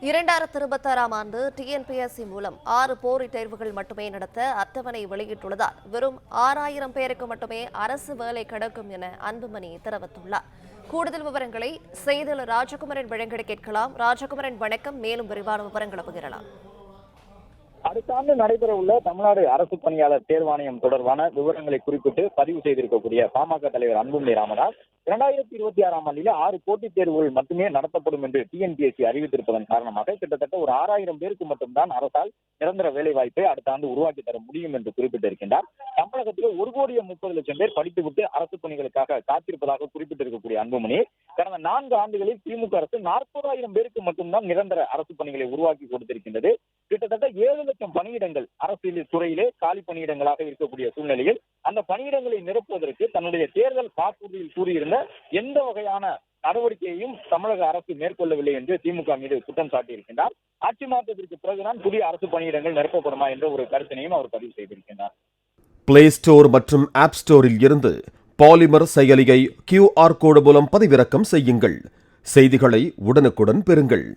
2026 ஆண்டு டிஎன்பிஎஸ்சி மூலம் 6 போரி தேர்வுகள் மட்டுமே நடத்த அட்டவணை வெளியிட்டுள்ளதால் வெறும் 6000 பேருக்கு மட்டுமே அரசு வேலை கிடைக்கும் என அன்புமணி தெரிவித்துள்ளார். கூடுதல் விவரங்களை செய்தியாளர் ராஜகுமரன் வழங்க கேட்கலாம். ராஜகுமரன் வணக்கம். மேலும் விரிவான விவரங்களை பகிரலாம். அடுத்த ஆண்டு நடைபெறவுள்ள தமிழ்நாடு அரசு பணியாளர் தேர்வாணையம் தொடர்பான விவரங்களை குறிப்பிட்டு பதிவு செய்திருக்கக்கூடிய பாமக தலைவர் அன்புமணி ராமதாஸ் 2026 ஆண்டிலே 6 போட்டித் தேர்வுகள் மட்டுமே நடத்தப்படும் என்று டிஎன்பிஎஸ்சி அறிவித்திருப்பதன் காரணமாக கிட்டத்தட்ட ஒரு 6000 பேருக்கு மட்டும்தான் அரசால் நிரந்தர வேலை வாய்ப்பை அடுத்த ஆண்டு உருவாக்கி தர முடியும் என்று குறிப்பிட்டிருக்கின்றார். தமிழகத்திலே 1,30,00,000 பேர் படித்துவிட்டு அரசு பணிகளுக்காக காத்திருப்பதாக குறிப்பிட்டிருக்கக்கூடிய அன்புமணி, கடந்த 4 ஆண்டுகளில் திமுக அரசு 40,000 பேருக்கு மட்டும்தான் நிரந்தர அரசு பணிகளை உருவாக்கி கொடுத்திருக்கின்றது. கிட்டத்தட்ட 7 லட்சம் பணியிடங்கள் அரசியல் துறையிலே காலி பணியிடங்களாக இருக்கக்கூடிய சூழ்நிலையில் அந்த பணியிடங்களை நிரப்புவதற்கு தன்னுடைய தேர்தல் வாக்குறுதியில் கூறியிருந்த எந்த வகையான நடவடிக்கையையும் தமிழக அரசு மேற்கொள்ளவில்லை என்று திமுக மீது குற்றம் சாட்டியிருக்கின்றார். ஆட்சி மாற்றத்திற்கு பிறகுதான் புதிய அரசு பணியிடங்கள் நிரப்பப்படுமா என்ற ஒரு கருத்தினையும் அவர் பதிவு செய்திருக்கின்றார். பிளே ஸ்டோர் மற்றும் ஆப் ஸ்டோரில் இருந்து பாலிமர் செயலியை QR கோடு மூலம் பதிவிறக்கம் செய்யுங்கள். செய்திகளை உடனுக்குடன் பெறுங்கள்.